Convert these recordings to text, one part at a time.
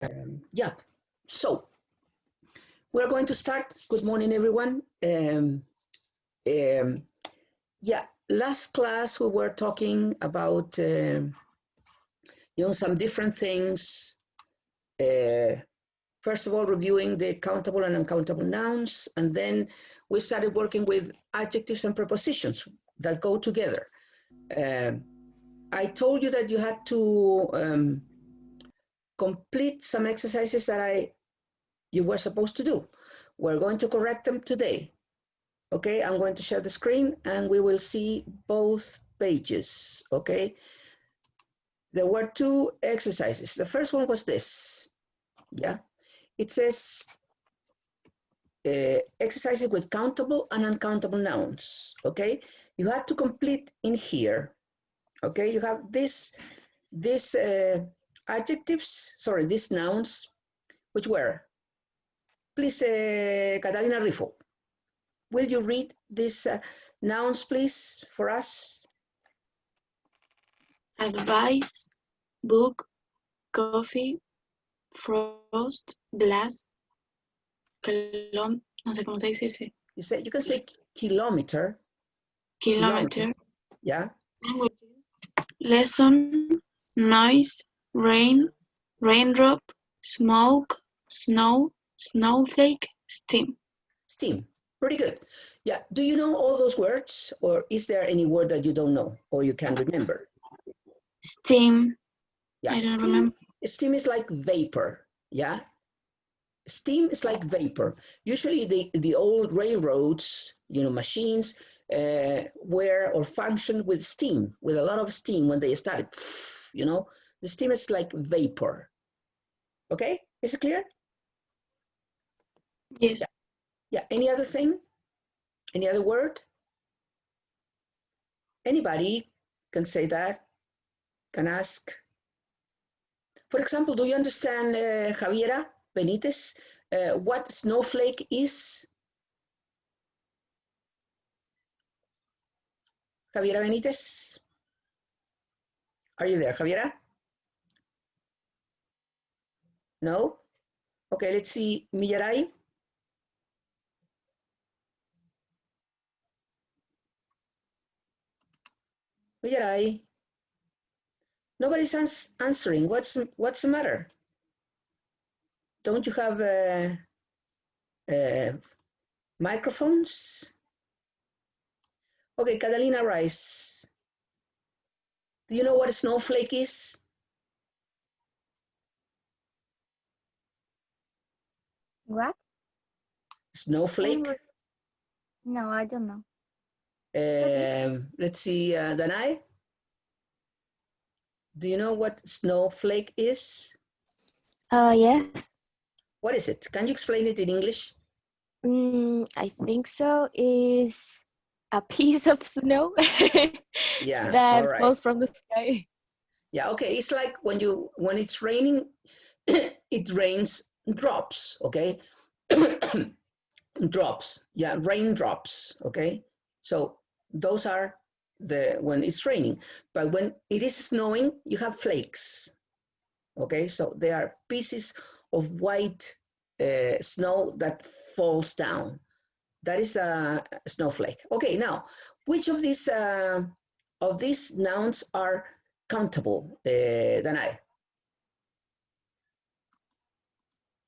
Yeah, so we're going to start. Good morning, everyone. Yeah, last class we were talking about some different things. First of all, reviewing the countable and uncountable nouns, and then we started working with adjectives and prepositions that go together. I told you that you had to complete some exercises that you were supposed to do. We're going to correct them today. Okay, I'm going to share the screen and we will see both pages. Okay, there were two exercises. The first one was this. Yeah, it says exercises with countable and uncountable nouns. Okay, you had to complete in here. Okay, you have these adjectives, sorry, these nouns, which were, please, Catalina Rifo, will you read these nouns, please, for us? Advice, book, coffee, frost, glass, no sé cómo se dice ese. You can say kilometer. Kilometer. Yeah. Language. Lesson, noise, rain, raindrop, smoke, snow, snowflake, steam. Steam. Pretty good. Yeah. Do you know all those words, or is there any word that you don't know or you can remember? Steam. Yeah. I don't remember. Steam is like vapor. Yeah. Steam is like vapor. Usually the old railroads, machines were or functioned with steam, with a lot of steam when they started, the steam is like vapor. Okay, is it clear? Yes. Yeah, any other thing? Any other word? Anybody can say that, can ask. For example, do you understand, Javiera Benitez, what snowflake is? Javiera Benitez? Are you there, Javiera? No? Okay, let's see, Millaray. Millaray. Nobody's answering. What's the matter? Don't you have microphones? Okay, Catalina Rice. Do you know what a snowflake is? What? Snowflake? No, I don't know. Let's see, Danai. Do you know what snowflake is? Yes. What is it? Can you explain it in English? I think so. Is a piece of snow Yeah, that all right. falls from the sky. Yeah, okay. It's like when it's raining, it rains drops, okay? Drops, yeah, raindrops, okay? So those are when it's raining. But when it is snowing, you have flakes, okay? So they are pieces of white snow that falls down. That is a snowflake. Okay, now, which of these nouns are countable, Danai?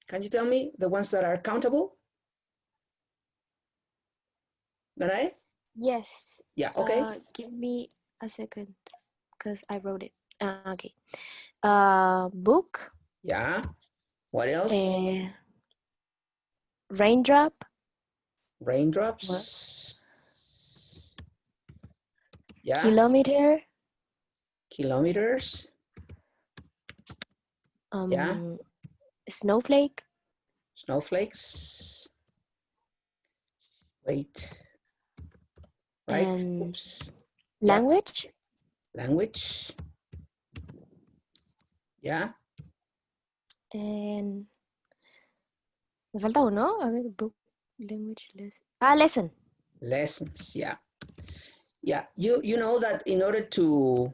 Can you tell me the ones that are countable? Danai? Yes. Yeah, okay. Give me a second, because I wrote it. Okay. Book. Yeah. What else? Raindrop. Raindrops. What? Yeah. Kilometer. Kilometers. Yeah. Snowflake. Snowflakes. Wait. Right. And oops. language. Yeah. Language. Yeah. And me falta uno. A ver, book, language, lesson. Lesson. Lessons. Yeah. Yeah. You know that in order to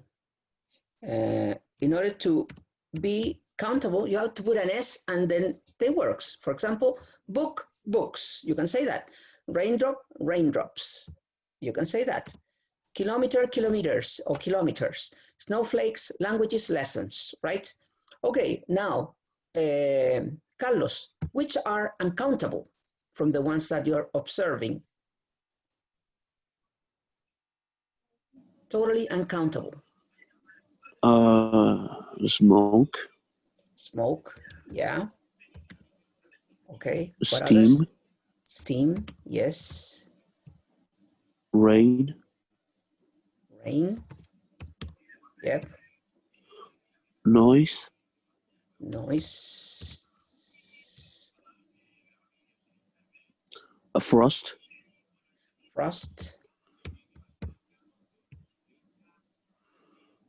be countable, you have to put an S and then they works. For example, book, books. You can say that. Raindrop, raindrops. You can say that. Kilometer, kilometers or kilometers. Snowflakes, languages, lessons, right? Okay, now, Carlos, which are uncountable from the ones that you're observing? Totally uncountable. Smoke. Smoke, yeah. Okay, what Steam. others? Steam, yes. Rain. Rain, yep. Noise. Noise. A frost. Frost.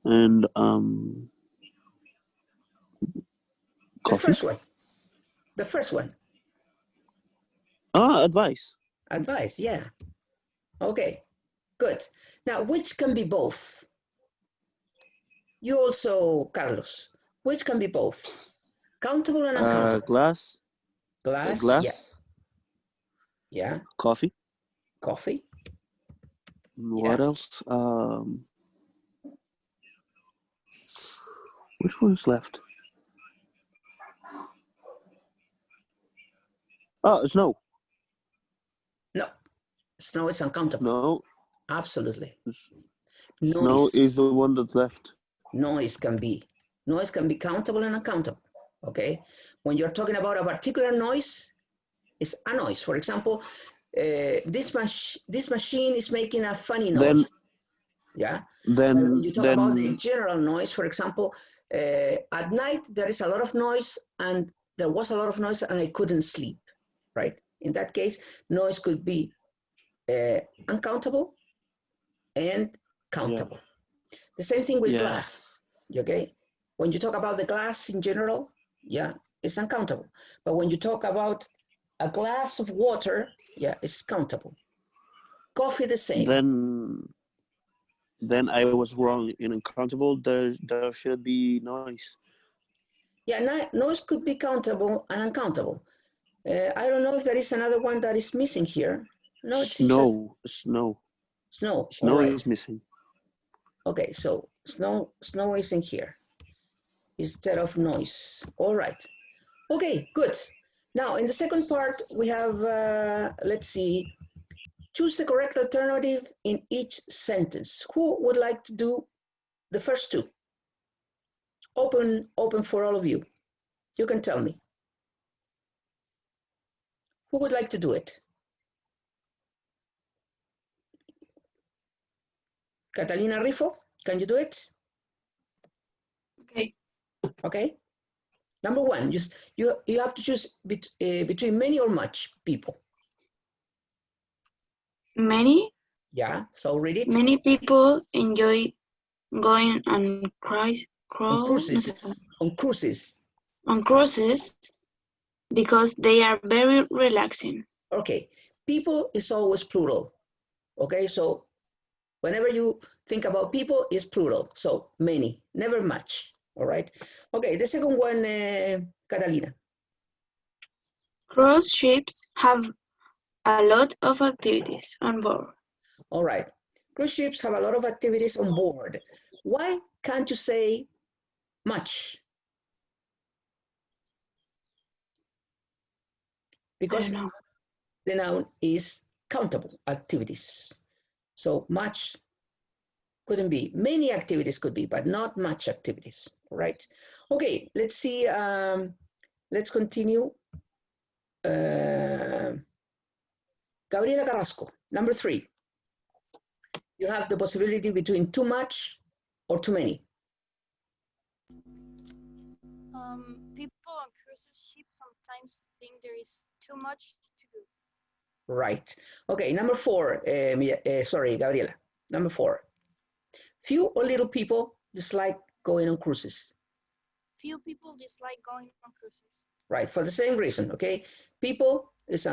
And The coffee. first one. The first one. Advice. Advice, yeah. Okay, good. Now, which can be both? You also, Carlos, which can be both? Countable and uncountable. Glass. Glass, Glass. yeah. Yeah. Coffee. Coffee. What else? Which one's left? Snow. No, snow is uncountable. Snow. Absolutely. Snow Noise. is the one that left. Noise can be countable and uncountable. Okay. When you're talking about a particular noise, it's a noise. For example, this machine is making a funny noise. Yeah. When you talk about the general noise, for example, at night there is a lot of noise and there was a lot of noise and I couldn't sleep, right? In that case, noise could be uncountable and countable. Yeah. The same thing with glass, okay? When you talk about the glass in general, yeah, it's uncountable. But when you talk about a glass of water, yeah, it's countable. Coffee, the same. Then I was wrong. In uncountable, there should be noise. Yeah, noise could be countable and uncountable. I don't know if there is another one that is missing here. No, it seems snow. Snow. Snow right. is missing. Okay, so snow is in here instead of noise. All right. Okay, good. Now, in the second part, we have, let's see, choose the correct alternative in each sentence. Who would like to do the first two? Open for all of you. You can tell me. Who would like to do it? Catalina Rifo, can you do it? Okay. Okay. Number one, you have to choose between many or much people. Many. Yeah, so read it. Many people enjoy going on cruises. On cruises because they are very relaxing. Okay, people is always plural. Okay, so whenever you think about people, it's plural. So many, never much. All right. Okay, the second one, Catalina. Cruise ships have a lot of activities on board. All right. Cruise ships have a lot of activities on board. Why can't you say much? Because the noun is countable activities. So much couldn't be. Many activities could be, but not much activities, right? Okay, let's see. Let's continue. Gabriela Carrasco, number 3. You have the possibility between too much or too many. People on cruise ships sometimes think there is too much to do. Right. Okay, number 4. Sorry, Gabriela. Number 4. Few or little people dislike going on cruises. Few people dislike going on cruises. Right, for the same reason, okay? People is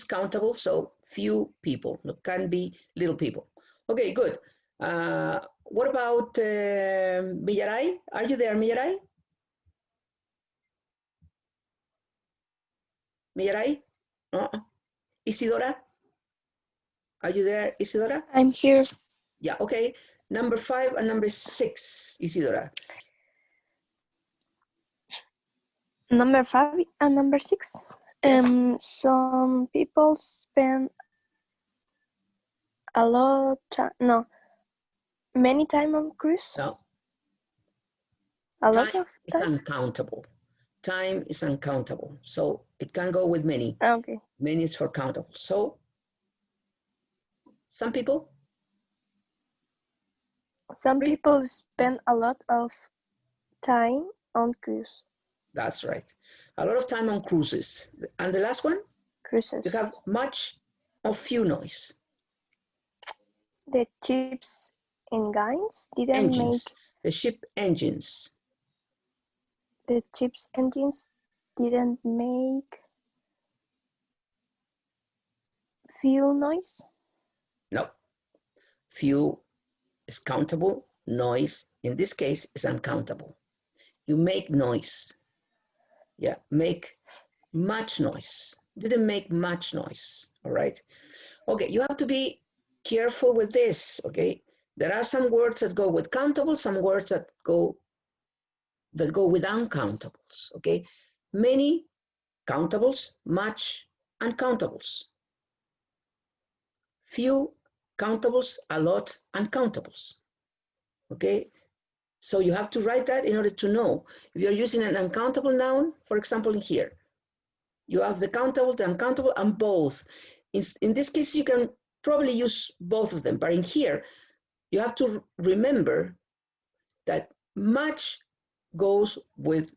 countable, so few people. It can be little people. Okay, good. What about Millaray? Are you there, Millaray? Mirai? No. Isidora? Are you there, Isidora? I'm here. Yeah, okay. Number 5 and number 6, Isidora. Number 5 and number 6. Yes. Some people spend a lot of time, no, many time on cruise. No. A lot Time of is time. uncountable. Time is uncountable. So it can go with many. Okay. Many is for countable. So some people? Some Really? people spend a lot of time on cruise. That's right. A lot of time on cruises. And the last one? Cruises. You have much or few noise. The ships engines didn't Engines. The ship engines. make the ships engines didn't make fuel noise. No. Few is countable. Noise, in this case, is uncountable. You make noise. Yeah, make much noise. Didn't make much noise, all right? Okay, you have to be careful with this, okay? There are some words that go with countable, some words that go with uncountables, okay? Many countables, much uncountables. Few countables, a lot uncountables, okay? So you have to write that in order to know. If you're using an uncountable noun, for example, in here, you have the countable, the uncountable, and both. In this case, you can probably use both of them, but in here, you have to remember that much goes with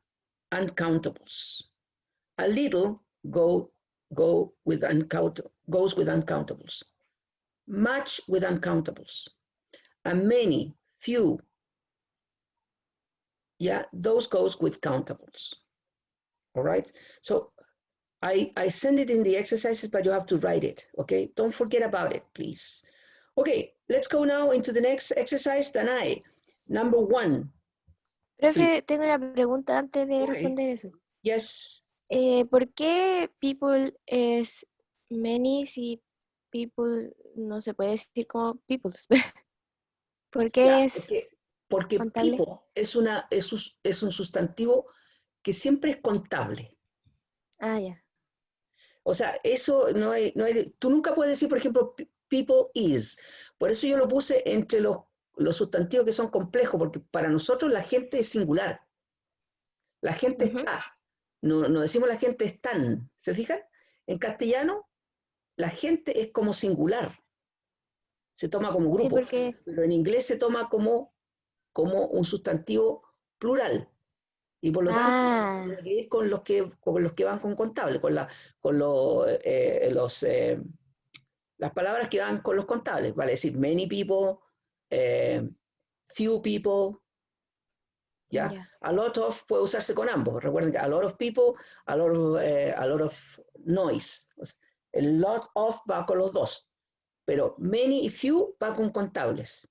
uncountables. A little goes with uncountables. Much with uncountables. And many, few, yeah, those goes with countables. All right? So I send it in the exercises, but you have to write it, okay? Don't forget about it, please. Okay, let's go now into the next exercise, Danae. Number 1. Profe, tengo una pregunta antes de Ok. responder eso. Yes. ¿Por qué people es many si people no se puede decir como peoples? ¿Por qué Ya, es porque contable? people es un sustantivo que siempre es contable. Ah, ya. O sea, eso no hay, tú nunca puedes decir, por ejemplo, people is. Por eso yo lo puse entre los sustantivos que son complejos, porque para nosotros la gente es singular. La gente está. No decimos la gente están. ¿Se fijan? En castellano, la gente es como singular. Se toma como Sí, grupo. porque... Pero en inglés se toma como un sustantivo plural. Y por lo tanto, tiene que ir con los que van con contable, con las palabras que van con los contables. Vale decir, many people, few people, ¿ya? Ya. A lot of puede usarse con ambos. Recuerden que a lot of people, a lot of noise. O sea, el lot of va con los dos. Pero many y few va con contables.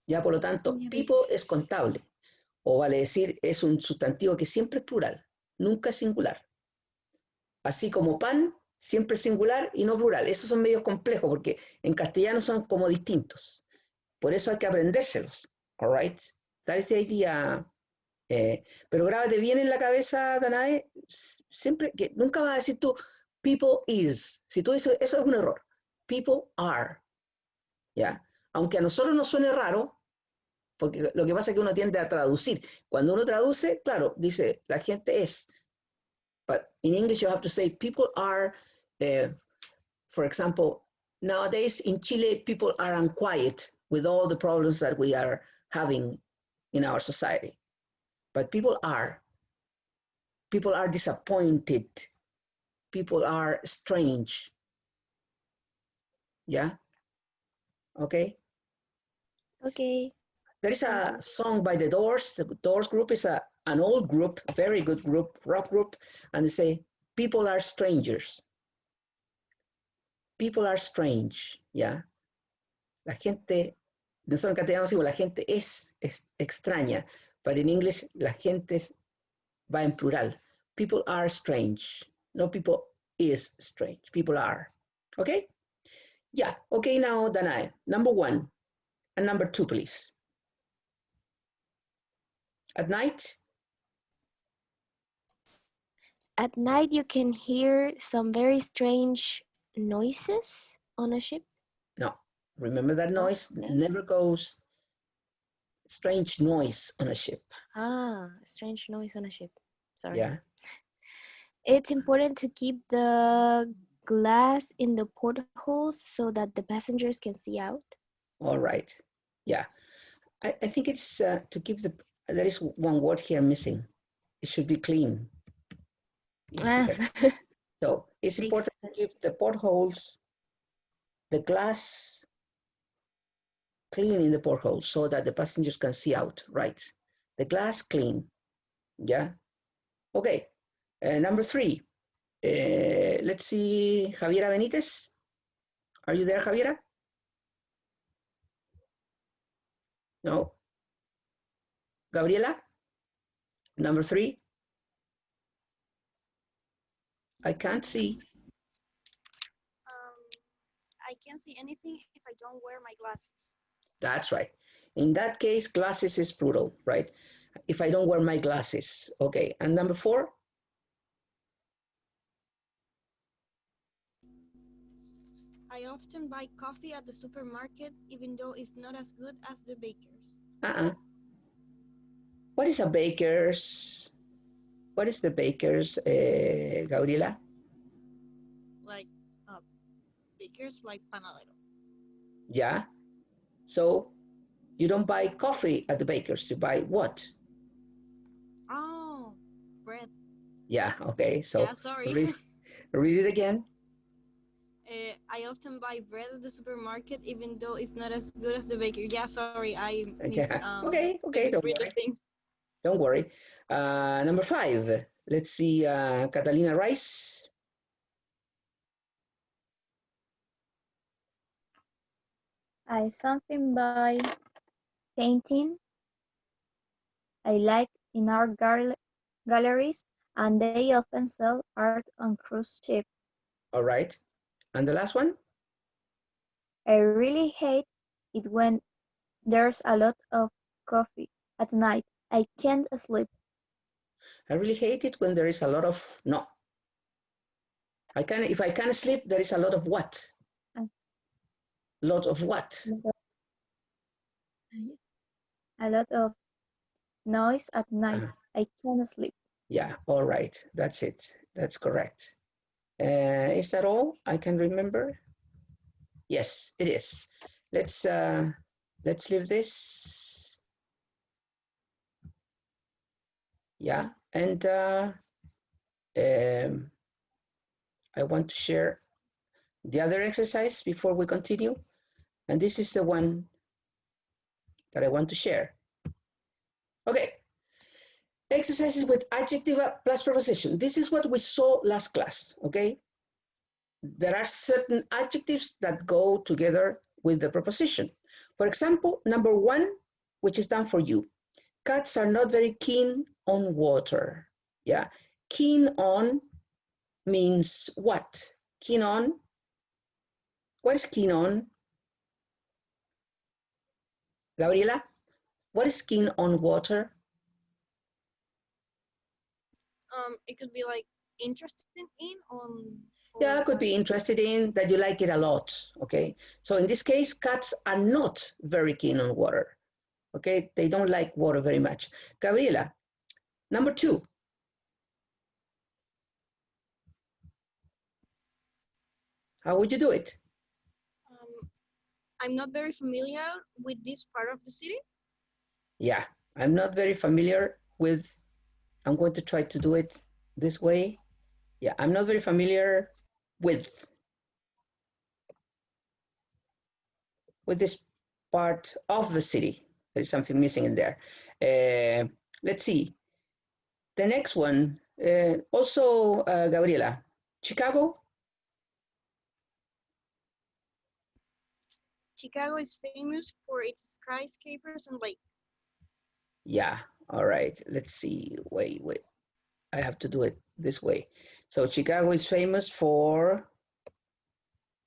Ya, por lo tanto, Ya, people es contable. O vale decir, es un sustantivo que siempre es plural, nunca es singular. Así como pan, siempre es singular y no plural. Esos son medios complejos porque en castellano son como distintos. Por eso hay que aprendérselos. All right? That is the idea. Pero grábate bien en la cabeza, Danae, siempre que nunca vas a decir tú people is. Si tú dices, eso es un error. People are. ¿Ya? Aunque a nosotros nos suene raro, porque lo que pasa es que uno tiende a traducir. Cuando uno traduce, claro, dice, la gente es. But in English you have to say, people are, for example, nowadays in Chile, people are unquiet with all the problems that we are having in our society. But people are disappointed. People are strange. Yeah? Okay? Okay. There is a song by the Doors. The Doors group is an old group, a very good group, rock group, and they say, people are strangers. People are strange, ¿ya? La gente, nosotros en castellano decimos, la gente es extraña, but in English, la gente va en plural. People are strange, No, people is strange. People are. Okay? Yeah. Okay, now, Danai. Number 1 and number 2, please. At night? At night, you can hear some very strange noises on a ship. No. Remember that noise never goes strange noise on a ship. Strange noise on a ship. Sorry. Yeah. It's important to keep the glass in the portholes so that the passengers can see out. All right. Yeah. I think it's to keep the, there is one word here missing. It should be clean. You see that? So it's important to keep the portholes, the glass clean in the portholes so that the passengers can see out, right? The glass clean. Yeah. Okay. Number 3. Let's see, Javiera Benitez. Are you there, Javiera? No. Gabriela? Number 3. I can't see. I can't see anything if I don't wear my glasses. That's right. In that case, glasses is plural, right? If I don't wear my glasses. Okay. And number 4? I often buy coffee at the supermarket, even though it's not as good as the baker's. What is a baker's? What is the baker's, Gabriela? Like baker's, like panadero. Yeah. So you don't buy coffee at the baker's. You buy what? Oh, bread. Yeah. Okay. So Yeah, sorry. read it again. I often buy bread at the supermarket, even though it's not as good as the baker. Yeah, sorry, I Okay. Don't worry. things. Don't worry. Number 5. Let's see, Catalina Rice. I something by painting. I like in art galleries, and they often sell art on cruise ships. All right. And the last one? I really hate it when there's a lot of coffee at night. I can't sleep. I really hate it when there is a lot of, no. If I can't sleep, there is a lot of what? Lot of what? A lot of noise at night. I can't sleep. Yeah, all right. That's it. That's correct. Is that all I can remember? Yes, it is. Let's leave this. Yeah, and I want to share the other exercise before we continue. And this is the one that I want to share. Okay. Exercises with adjective plus preposition. This is what we saw last class, okay? There are certain adjectives that go together with the preposition. For example, number 1, which is done for you. Cats are not very keen on water. Yeah, keen on means what? Keen on? What is keen on? Gabriela, what is keen on water? It could be like interested in on. Yeah, could be interested in, that you like it a lot, okay? So in this case, cats are not very keen on water, okay? They don't like water very much. Gabriela, number 2. How would you do it? I'm not very familiar with this part of the city. Yeah, I'm not very familiar with, I'm going to try to do it this way. Yeah, I'm not very familiar with this part of the city. There's something missing in there. Let's see. The next one, also Gabriela, Chicago. Chicago is famous for its skyscrapers and lakes. Yeah, all right. Let's see. Wait. I have to do it this way. So Chicago is famous for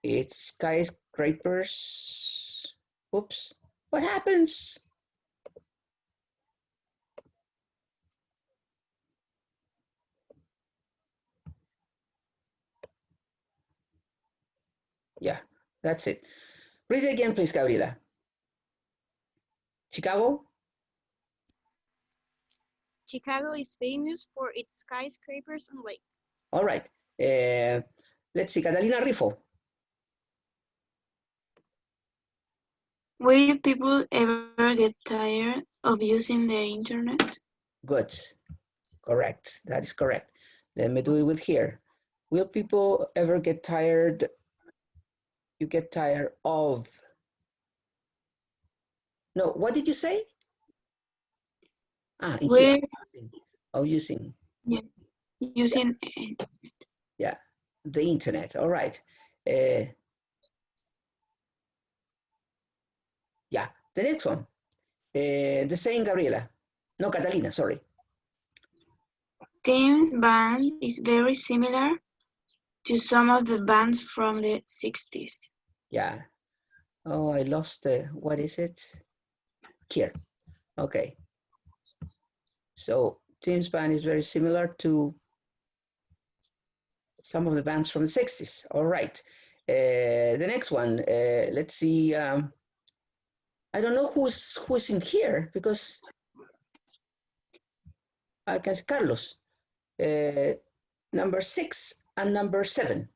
its skyscrapers. Oops, what happens? Yeah, that's it. Read it again, please, Gabriela. Chicago? Chicago is famous for its skyscrapers and lakes. All right. Let's see, Catalina Rifo. Will people ever get tired of using the internet? Good. Correct. That is correct. Let me do it with here. Will people ever get tired? You get tired of. No, what did you say? Ah, in here. Using. Yeah, using Yeah, the internet. All right. Yeah, the next one. The same, Gabriela. No, Catalina, sorry. Tim's band is very similar to some of the bands from the 60s. Yeah. Oh, I lost the, what is it? Here. Okay. So Tim's band is very similar to some of the bands from the 60s. All right. The next one, let's see. I don't know who's in here because I can see Carlos. Number 6 and number 7.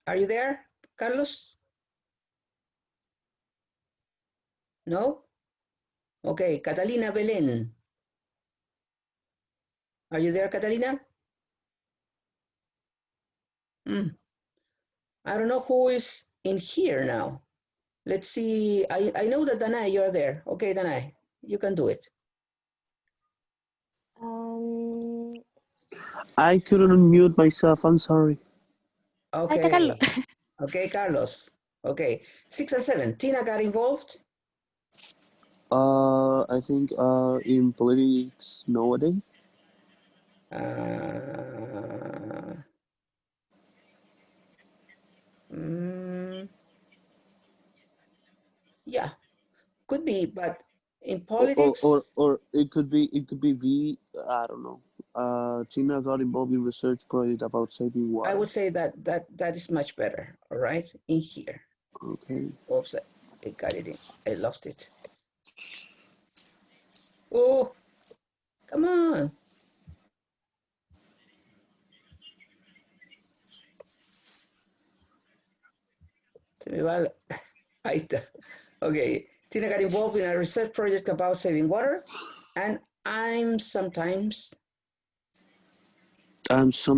Are you there, Carlos? No? Okay, Catalina Belén. Are you there, Catalina? I don't know who is in here now. Let's see. I know that Danai, you're there. Okay, Danai, you can do it. I couldn't unmute myself. I'm sorry. Okay. Okay, Carlos. Okay. 6 and 7. Tina got involved. I think in politics nowadays. Yeah, could be, but in politics, or it could be V. I don't know. Tina got involved in research project about saving water. I would say that is much better. All right, in here. Okay. Oops, I got it in. I lost it. Oh, come on. Se me va. Ahí está. Okay, Tina got involved in a research project about saving water, and I'm sometimes amazed.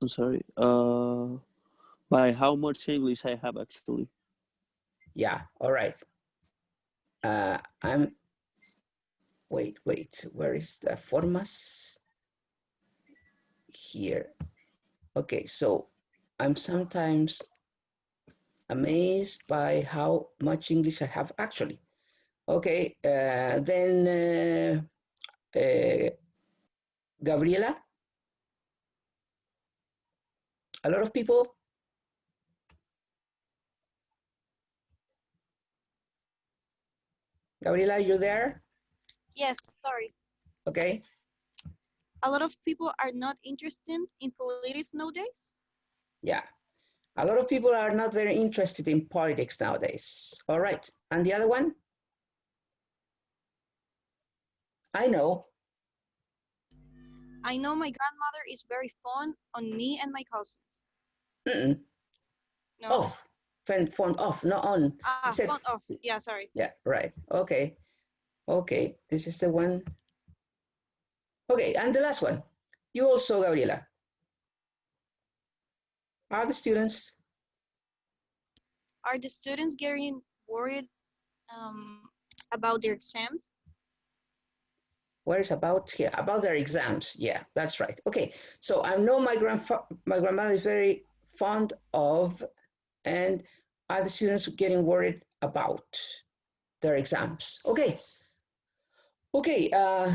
I'm sorry. By how much English I have actually. Yeah. All right. I'm. Wait. Where is the formas? Here. Okay, so I'm sometimes amazed by how much English I have actually. Okay, then Gabriela. A lot of people. Gabriela, you there? Yes, sorry. Okay. A lot of people are not interested in politics nowadays. Yeah. A lot of people are not very interested in politics nowadays. All right. And the other one? I know. I know my grandmother is very fond on me and my cousins. No. Off. Font off, not on. Font off. Yeah, sorry. Yeah, right. Okay. Okay. This is the one. Okay, and the last one. You also, Gabriela. Are the students getting worried about their exams? Where is about here? About their exams. Yeah, that's right. Okay, so I know my grandmother is very fond of, and are the students getting worried about? their exams. Okay. Okay,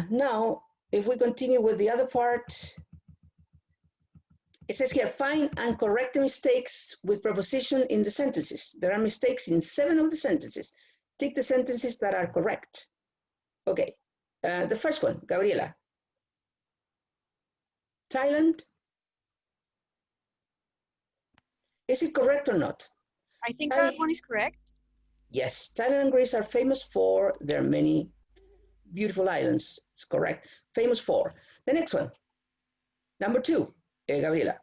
now if we continue with the other part, it says here, find and correct the mistakes with preposition in the sentences. There are mistakes in 7 of the sentences. Tick the sentences that are correct. Okay, the first one, Gabriela. Thailand. Is it correct or not? I think that one is correct. Yes, Thailand and Greece are famous for their many beautiful islands. It's correct. Famous for. The next one, number 2, Gabriela.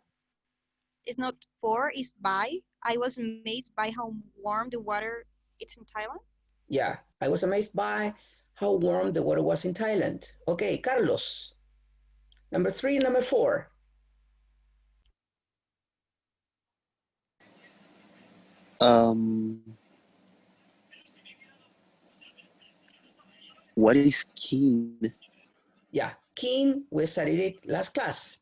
It's not for, it's by. I was amazed by how warm the water is in Thailand. Yeah, I was amazed by how warm the water was in Thailand. Okay, Carlos. Number 3, number 4. What is keen? Yeah, keen, we studied it last class.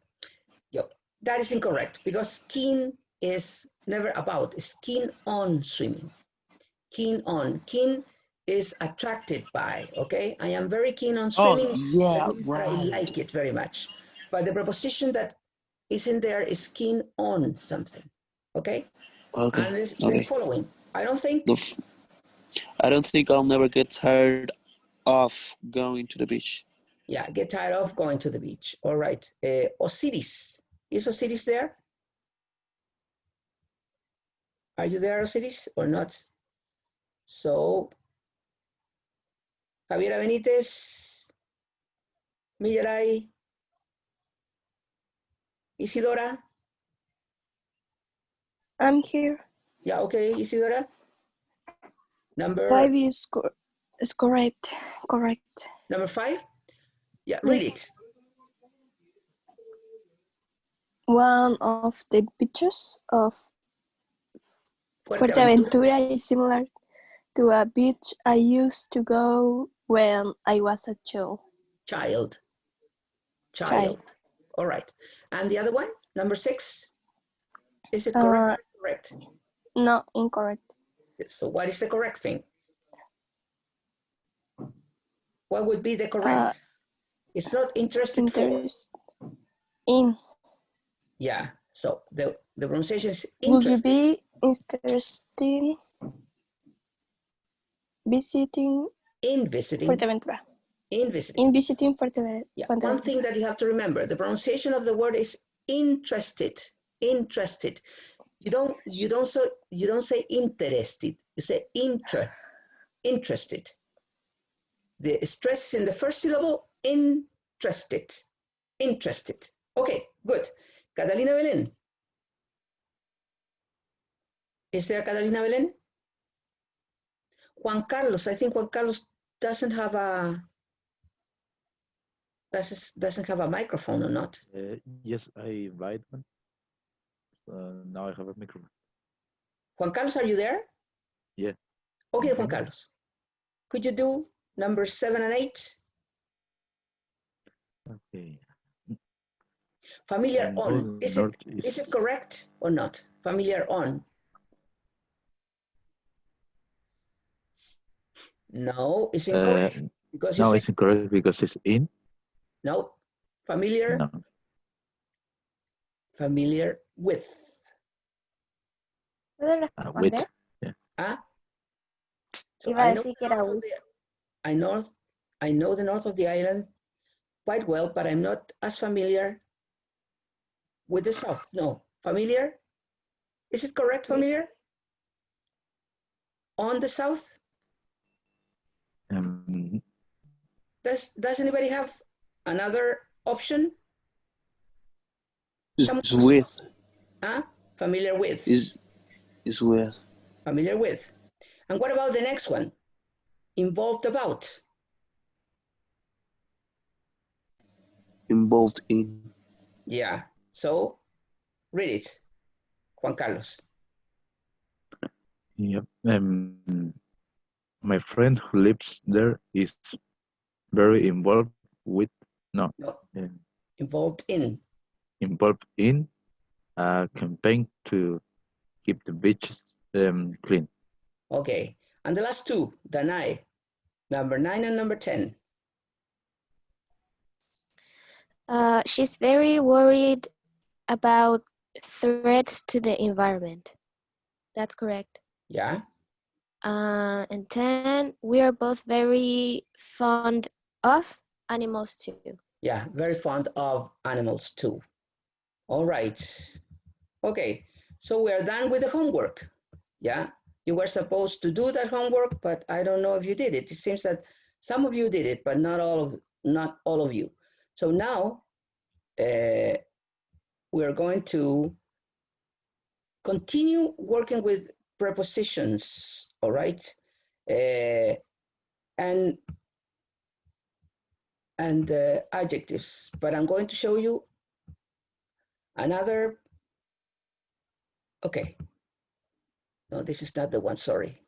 Yep, that is incorrect because keen is never about, it's keen on swimming. Keen on. Keen is attracted by, okay? I am very keen on swimming. Oh, yeah, That means that I right. like it very much. But the preposition that is in there is keen on something, okay? Okay. And the Okay. following, I don't think I'll never get tired of going to the beach. Yeah, get tired of going to the beach. All right. Osiris. Is Osiris there? Are you there, Osiris, or not? So, Javiera Benítez, Millaray, Isidora. I'm here. Yeah, okay, Isidora. Number 5 is correct. Correct. number 5. Yeah, read Yes. it. One of the beaches of Fuerteventura. Fuerteventura is similar to a beach I used to go when I was a child. Child. All right. And the other one, number 6. Is it correct or incorrect? No, incorrect. So what is the correct thing? What would be the correct? It's not interested for. In. Yeah. So the pronunciation is Would you interested. be interested visiting In visiting. Fuerteventura? In visiting. In visiting Fuerteventura. Yeah. One thing that you have to remember, the pronunciation of the word is interested. Interested. You don't say interested. You say interested. The stress is in the first syllable, interested. Interested. Okay, good. Catalina Belén. Is there Catalina Belén? Juan Carlos. I think Juan Carlos doesn't have a microphone or not. Yes, I invite one. Now I have a microphone. Juan Carlos, are you there? Yeah. Okay, Juan Carlos. Could you do number 7 and 8? Okay. Familiar on. Is it correct or not? Familiar on. No, it's incorrect. Because no, it's incorrect because it's in. No. Familiar? No. Familiar with. With. Yeah. So I know the north of the island quite well, but I'm not as familiar with the south. No. Familiar? Is it correct, familiar? On the south? Does anybody have another option? Is with. Familiar with. Is with. Familiar with. And what about the next one? Involved about. Involved in. Yeah. So read it, Juan Carlos. Yep. My friend who lives there is very involved with involved in a campaign to keep the beaches clean. Okay. And the last two, Danai. Number 9 and number 10. She's very worried about threats to the environment. That's correct. Yeah. And 10, we are both very fond of animals too. Yeah, very fond of animals too. All right. Okay, so we are done with the homework. Yeah, you were supposed to do that homework, but I don't know if you did it. It seems that some of you did it, but not all of you. So now we are going to continue working with prepositions. All right, and adjectives. But I'm going to show you another. Okay. No, this is not the one. Sorry.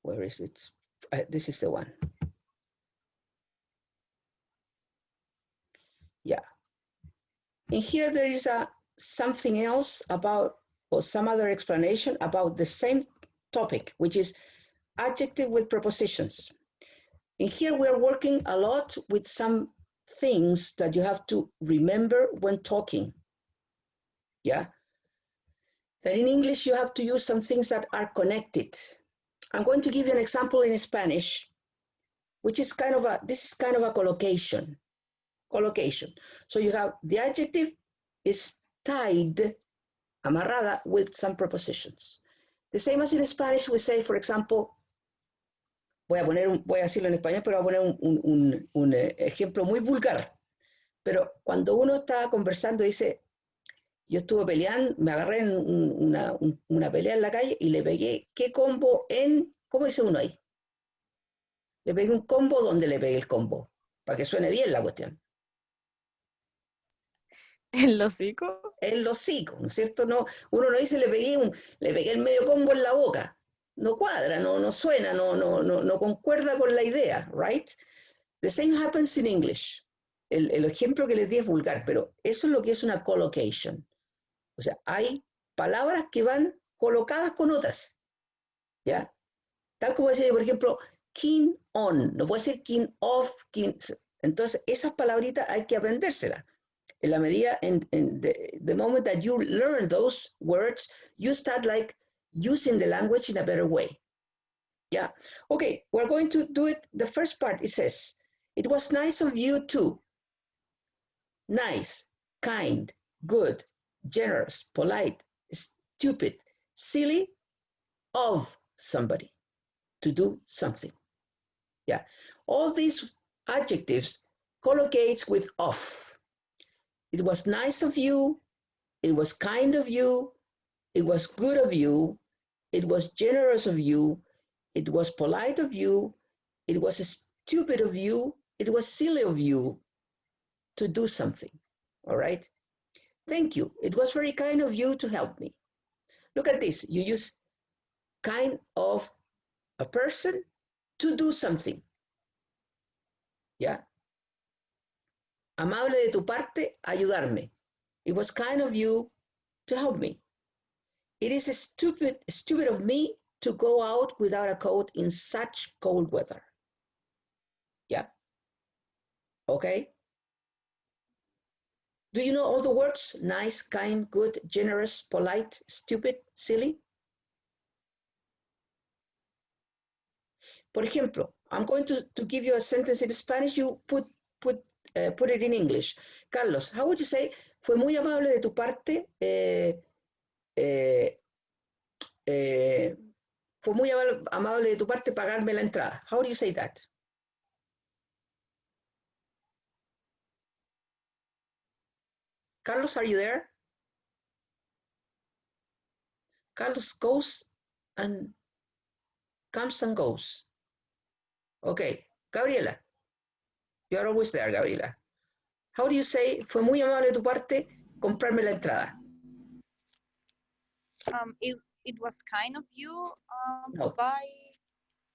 Where is it? This is the one. Yeah. In here, there is something else about, or some other explanation about the same topic, which is adjective with prepositions. In here, we are working a lot with some things that you have to remember when talking. Yeah. That in English, you have to use some things that are connected. I'm going to give you an example in Spanish, which is this is kind of a collocation. So you have the adjective is tied, amarrada, with some prepositions. The same as in Spanish, we say, for example, voy a decirlo en español, pero voy a poner un ejemplo muy vulgar. Pero cuando uno está conversando, dice, yo estuve peleando, me agarré en una pelea en la calle y le pegué, ¿qué combo en? ¿Cómo dice uno ahí? Le pegué un combo, ¿dónde le pegué el combo? Para que suene bien la cuestión. ¿En los hocico? En los hocico, ¿no es cierto? No, uno no dice le pegué el medio combo en la boca. No cuadra, no suena, no concuerda con la idea, right? The same happens in English. El ejemplo que les di es vulgar, pero eso es lo que es una collocation. O sea, hay palabras que van colocadas con otras, ¿ya? Tal como decía, por ejemplo, keen on, no puede ser keen off, keen. Entonces, esas palabritas hay que aprendérselas. En la medida, the moment that you learn those words, you start like using the language in a better way. Yeah. Okay, we're going to do it. The first part, it says, it was nice of you too. Nice, kind, good, generous, polite, stupid, silly, of somebody, to do something. Yeah. All these adjectives collocates with of. It was nice of you, it was kind of you, it was good of you, it was generous of you, it was polite of you, it was stupid of you, it was silly of you to do something, all right? Thank you. It was very kind of you to help me. Look at this. You use kind of a person to do something. Yeah. Amable de tu parte, ayudarme. It was kind of you to help me. It is stupid of me to go out without a coat in such cold weather. Yeah. Okay. Do you know all the words? Nice, kind, good, generous, polite, stupid, silly? Por ejemplo, I'm going to give you a sentence in Spanish. You put it in English. Carlos, how would you say, fue muy amable de tu parte, fue muy amable de tu parte pagarme la entrada. How do you say that? Carlos, are you there? Carlos goes and comes and goes. Okay, Gabriela, you're always there, Gabriela. How do you say, fue muy amable de tu parte comprarme la entrada? It was kind of you No. to buy.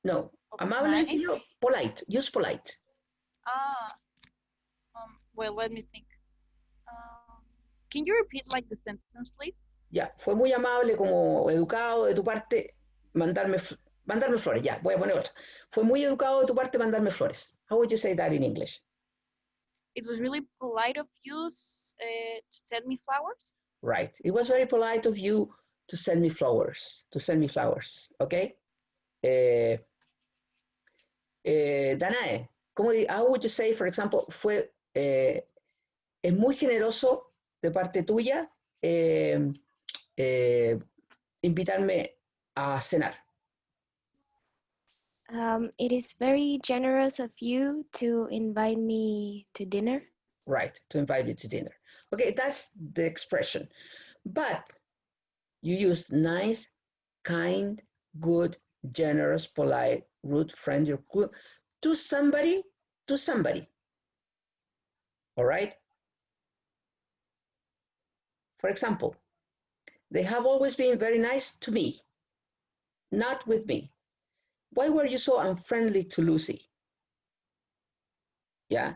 No, amable Nice. is you, polite, use polite. Well, let me think. Can you repeat like the sentence, please? Ya, fue muy amable, como educado de tu parte mandarme, mandarme flores. Ya, voy a poner otra. Fue muy educado de tu parte mandarme flores. How would you say that in English? It was really polite of you to send me flowers. Right. It was very polite of you to send me flowers. To send me flowers. Okay. Danae, how would you say, for example, es muy generoso de parte tuya invitarme a cenar. It is very generous of you to invite me to dinner. Right, to invite me to dinner. Okay, that's the expression. But you use nice, kind, good, generous, polite, rude, friendly, good to somebody, to somebody. All right? For example, they have always been very nice to me, not with me. Why were you so unfriendly to Lucy? Yeah.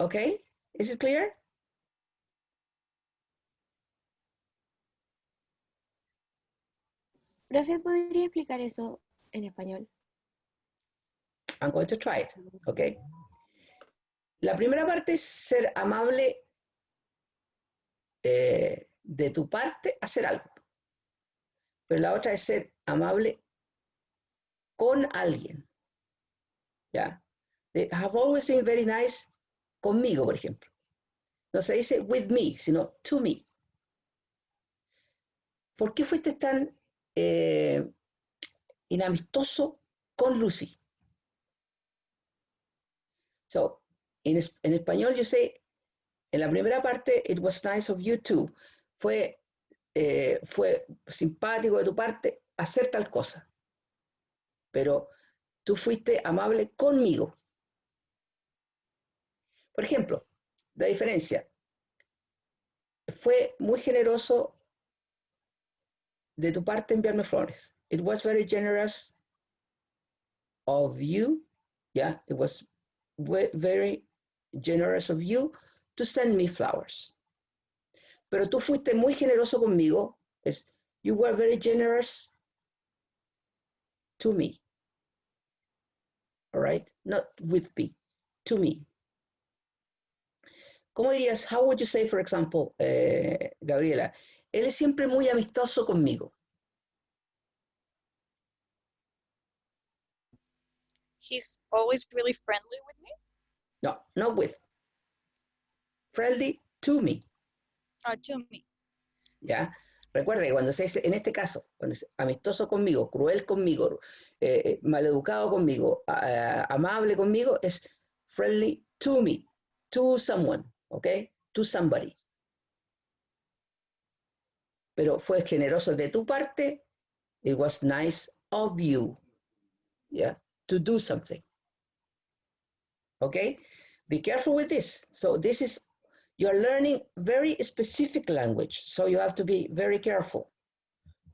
Okay, is it clear? Profe, ¿podría explicar eso en español? I'm going to try it, okay? La primera parte es ser amable de tu parte, hacer algo. Pero la otra es ser amable con alguien. ¿Ya? They have always been very nice conmigo, por ejemplo. No se dice with me, sino to me. ¿Por qué fuiste tan inamistoso con Lucy? So, en español yo sé, en la primera parte, it was nice of you too. Fue simpático de tu parte hacer tal cosa. Pero tú fuiste amable conmigo. Por ejemplo, la diferencia. Fue muy generoso de tu parte enviarme flores. It was very generous of you. Yeah, it was very generous of you to send me flowers. Pero tú fuiste muy generoso conmigo. You were very generous to me. All right? Not with me, to me. ¿Cómo dirías, how would you say, for example, Gabriela, él es siempre muy amistoso conmigo? He's always really friendly with me. No, not with. Friendly to me. To me. ¿Ya? Recuerda que cuando se dice, en este caso, cuando es amistoso conmigo, cruel conmigo, maleducado conmigo, amable conmigo, es friendly to me, to someone, ¿ok? To somebody. Pero fue generoso de tu parte, it was nice of you, yeah, to do something. Okay? Be careful with this. So this is, you're learning very specific language, so you have to be very careful.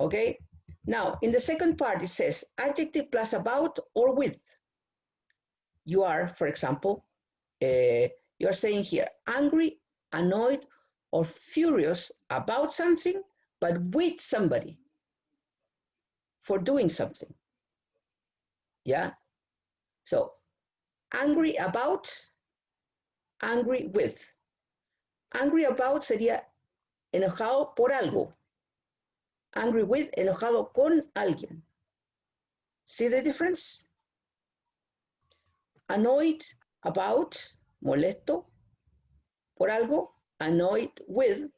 Okay? Now, in the second part, it says adjective plus about or with. You are, for example, you are saying here, angry, annoyed, or furious about something, but with somebody for doing something. Yeah? So, angry about, angry with. Angry about sería enojado por algo. Angry with, enojado con alguien. See the difference? Annoyed about, molesto por algo. Annoyed with,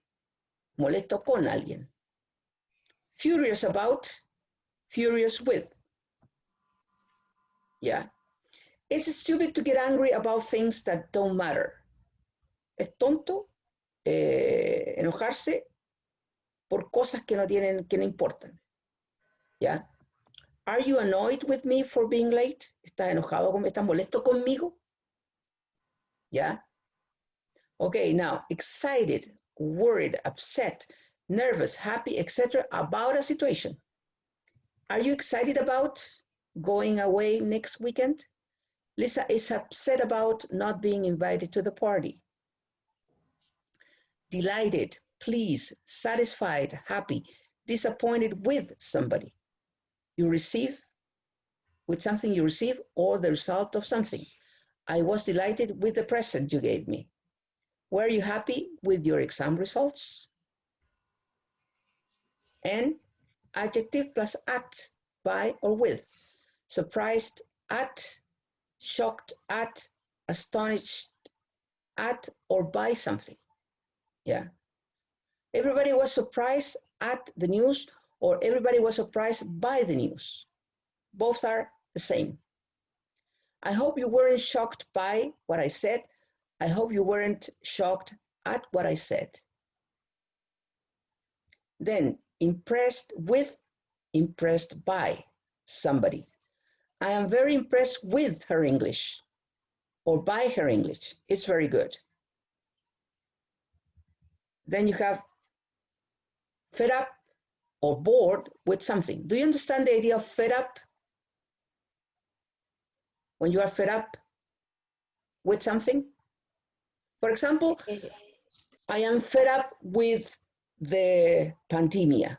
molesto con alguien. Furious about, furious with. Yeah. It's stupid to get angry about things that don't matter. Es tonto enojarse por cosas que no tienen, que no importan. ¿Ya? Are you annoyed with me for being late? ¿Estás enojado conmigo? ¿Estás molesto conmigo? ¿Ya? Okay, now, excited, worried, upset, nervous, happy, etc. about a situation. Are you excited about going away next weekend? Lisa is upset about not being invited to the party. Delighted, pleased, satisfied, happy, disappointed with somebody. You receive, with something you receive, or the result of something. I was delighted with the present you gave me. Were you happy with your exam results? And adjective plus at, by, or with. Surprised at, shocked at, astonished at, or by something. Yeah. Everybody was surprised at the news, or everybody was surprised by the news. Both are the same. I hope you weren't shocked by what I said. I hope you weren't shocked at what I said. Then impressed with, impressed by somebody. I am very impressed with her English or by her English. It's very good. Then you have fed up or bored with something. Do you understand the idea of fed up? When you are fed up with something? For example, I am fed up with the pandemia,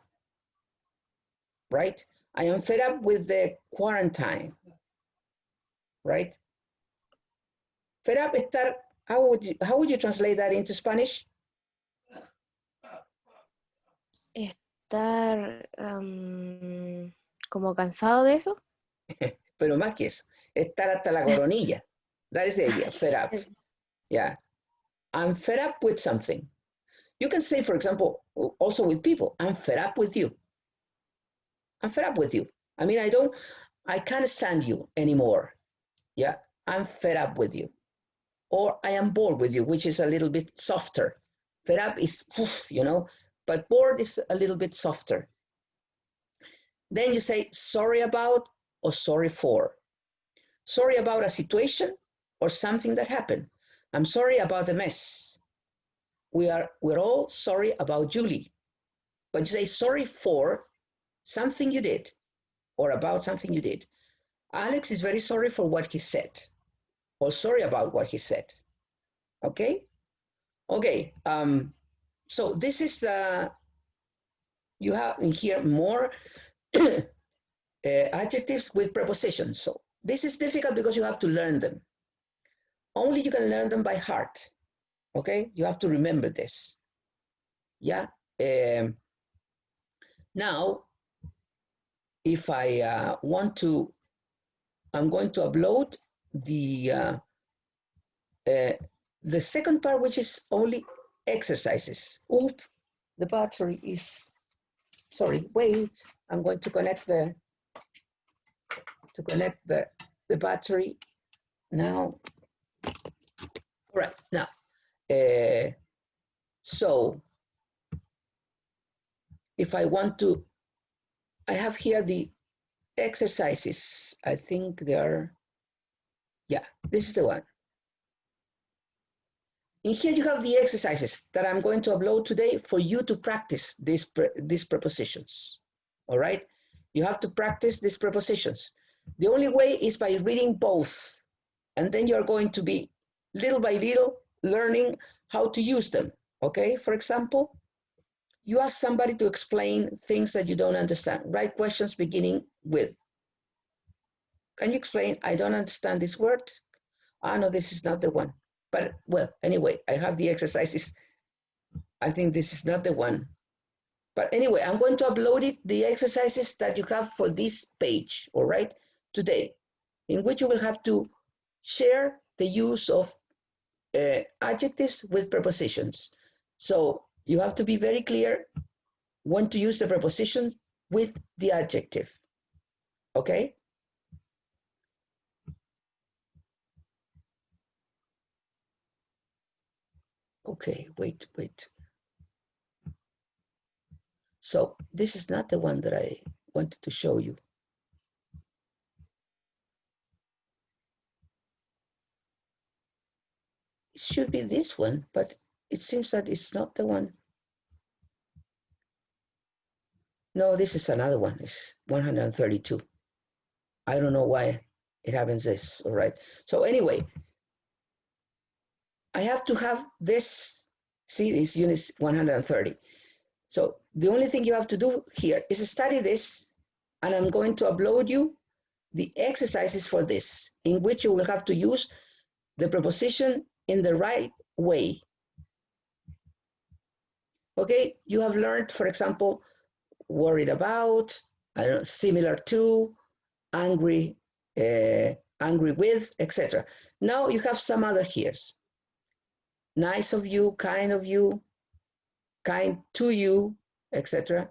right? I am fed up with the quarantine, right? Fed up, estar, how would you translate that into Spanish? Estar como cansado de eso. Pero más que eso, estar hasta la coronilla. That is the idea, fed up. Yeah. I'm fed up with something. You can say, for example, also with people, I'm fed up with you. I'm fed up with you. I mean, I can't stand you anymore. Yeah, I'm fed up with you. Or I am bored with you, which is a little bit softer. Fed up is, you know, but bored is a little bit softer. Then you say sorry about or sorry for. Sorry about a situation or something that happened. I'm sorry about the mess. We're all sorry about Julie. But you say sorry for something you did or about something you did. Alex is very sorry for what he said or sorry about what he said. Okay? Okay. So this is you have in here more adjectives with prepositions. So this is difficult because you have to learn them. Only you can learn them by heart. Okay? You have to remember this. Yeah? Now, if I want to, I'm going to upload the second part, which is only exercises. Oop, the battery is, sorry, wait, I'm going to connect the battery now. All right, now, so if I want to, I have here the exercises. I think they are, yeah, this is the one. In here you have the exercises that I'm going to upload today for you to practice these prepositions, all right? You have to practice these prepositions. The only way is by reading both, and then you're going to be little by little learning how to use them, okay? For example, you ask somebody to explain things that you don't understand. Write questions beginning with. Can you explain? I don't understand this word. Ah, no, this is not the one. But, well, anyway, I have the exercises. I think this is not the one. But anyway, I'm going to upload it, the exercises that you have for this page, all right, today, in which you will have to share the use of adjectives with prepositions. So you have to be very clear when to use the preposition with the adjective, okay? Okay, wait. So this is not the one that I wanted to show you. It should be this one, but it seems that it's not the one. No, this is another one. It's 132. I don't know why it happens this, all right? So anyway, I have to have this, see, this unit 130. So the only thing you have to do here is study this, and I'm going to upload you the exercises for this, in which you will have to use the preposition in the right way. Okay, you have learned, for example, worried about, I don't know, similar to, angry, angry with, etc. Now you have some other here's. Nice of you, kind to you, etc.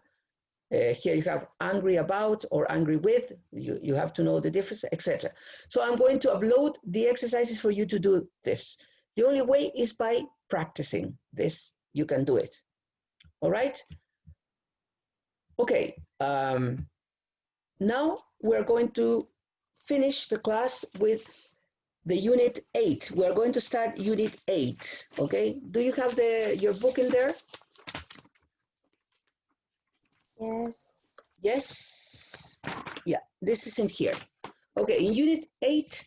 Here you have angry about or angry with. You have to know the difference, etc. So I'm going to upload the exercises for you to do this. The only way is by practicing this. You can do it. All right? Okay. Now we're going to finish the class with the unit 8. We're going to start unit 8. Okay? Do you have your book in there? Yes. Yes. Yeah, this is in here. Okay, in unit 8,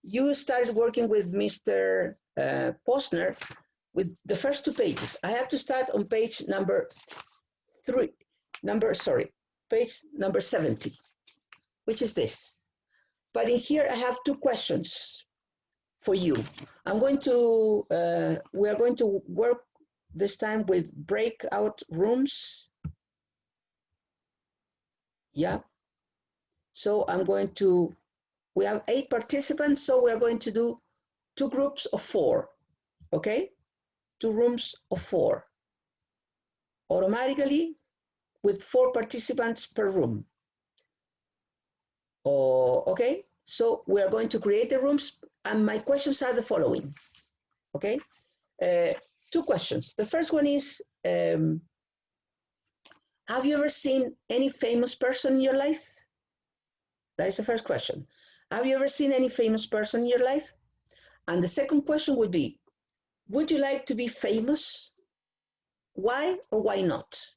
you started working with Mr. Posner with the first 2 pages. I have to start on page number 70, which is this. But in here, I have 2 questions for you. We are going to work this time with breakout rooms. Yeah. So we have 8 participants, so we are going to do 2 groups of 4, okay? 2 rooms of 4. Automatically with 4 participants per room. Oh, okay, so we are going to create the rooms, and my questions are the following, okay? 2 questions. The first one is, have you ever seen any famous person in your life? That is the first question. Have you ever seen any famous person in your life? And the second question would be, would you like to be famous? Why or why not?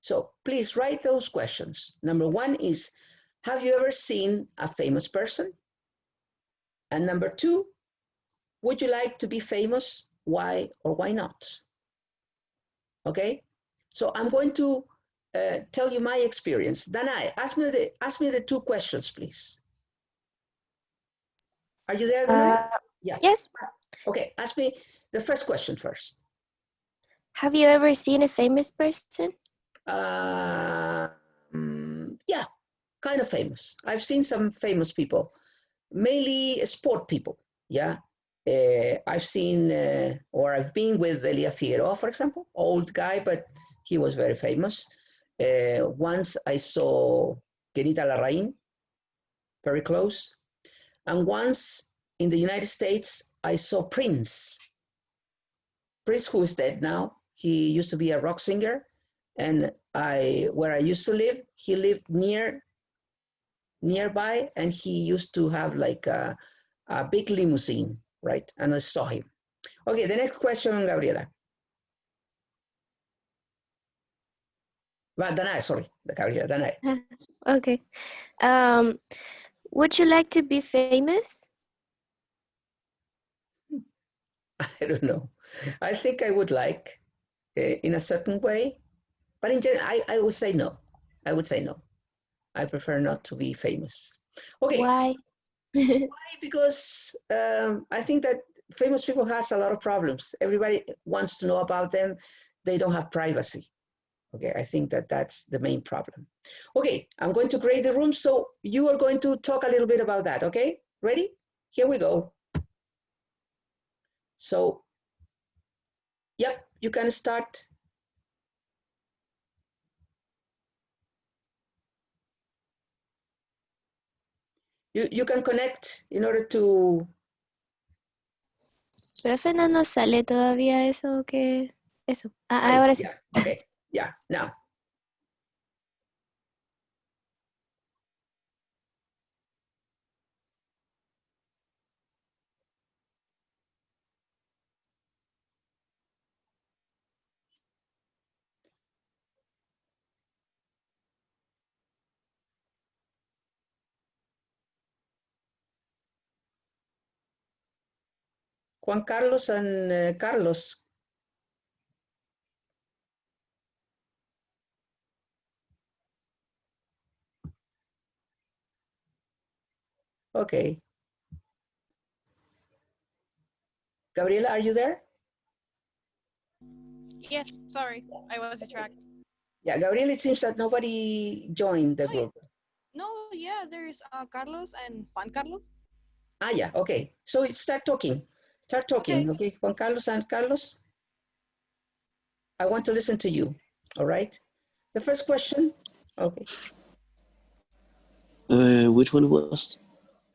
So please write those questions. Number 1 is, have you ever seen a famous person? And number 2, would you like to be famous? Why or why not? Okay, so I'm going to tell you my experience. Danai, ask me the 2 questions, please. Are you there, Danai? Yeah. Yes. Okay, ask me the first question first. Have you ever seen a famous person? Yeah, kind of famous. I've seen some famous people, mainly sport people. Yeah, I've seen or I've been with Elia Figueroa, for example, old guy, but he was very famous. Once I saw Kenita Larraín, very close, and once in the United States I saw Prince, who is dead now. He used to be a rock singer, and where I used to live, he lived nearby, and he used to have like a big limousine, right? And I saw him. Okay, the next question, Gabriela. Well, Danai, sorry, Gabriela, Danai. Okay. Would you like to be famous? I don't know. I think I would like, in a certain way, but in general, I would say no. I would say no. I prefer not to be famous. Okay. Why? Why? Because I think that famous people has a lot of problems. Everybody wants to know about them. They don't have privacy. Okay, I think that that's the main problem. Okay, I'm going to create the room, so you are going to talk a little bit about that, okay? Ready? Here we go. So, yep, you can start. You can connect in order to... Profe, no nos sale todavía eso que... Eso. Ahí, Ahora sí. yeah, okay, yeah, now. Juan Carlos and Carlos. Okay. Gabriela, are you there? Yes, sorry, I was distracted. Yeah, Gabriela, it seems that nobody joined the group. No, yeah, there's Carlos and Juan Carlos. Ah, yeah, okay. So start talking. Start talking, okay? Juan Carlos and Carlos, I want to listen to you, all right? The first question, okay. Which one was?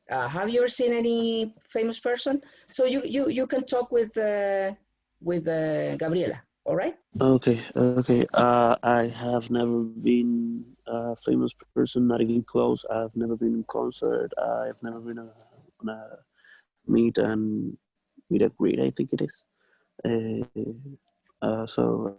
Have you ever seen any famous person? So you can talk with Gabriela, all right? Okay. I have never been a famous person, not even close. I've never been in concert. I've never been on a meet and meet and greet, I think it is. So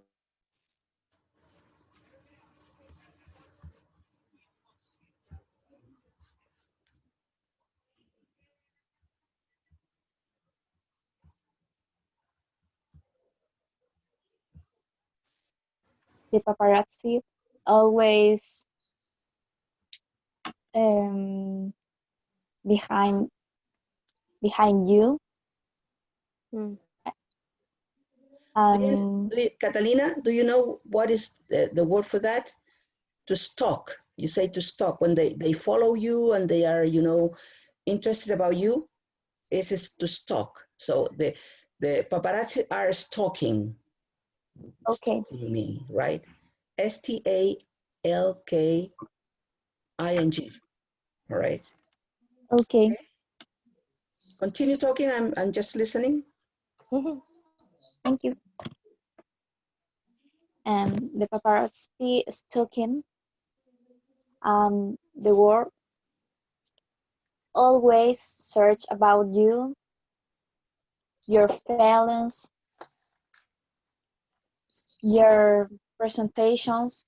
The paparazzi always um, behind you, Mm. and Catalina, do you know what is the word for that? To stalk. You say to stalk when they follow you and they are, interested about you. This is to stalk. So the paparazzi are stalking. okay, Stalking me, right? STALKING. All right. okay. Continue talking. I'm just listening. Thank you. And the paparazzi stalking, the world always search about you, your feelings, your presentations,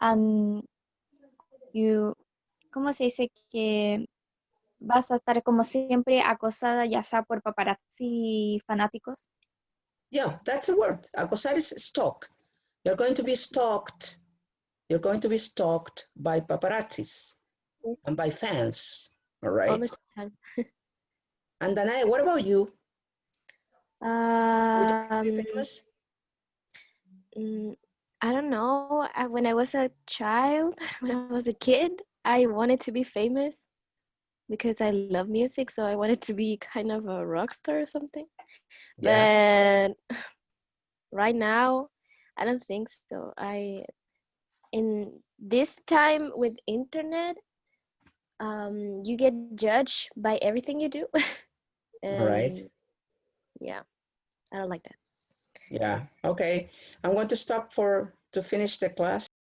and you, ¿cómo se dice? Que vas a estar como siempre acosada, ya sea por paparazzi fanáticos. Yeah, that's a word. Acosar is stalk. You're going to be stalked. You're going to be stalked by paparazzis and by fans. All All right. the time. And Danae, what about you? Would you like to be Um, famous? I don't know. When I was a child, when I was a kid, I wanted to be famous because I love music. So I wanted to be kind of a rock star or something. Yeah. But right now, I don't think so. In this time with internet, you get judged by everything you do. All right. And yeah, I don't like that. Yeah. Okay. I'm going to stop to finish the class.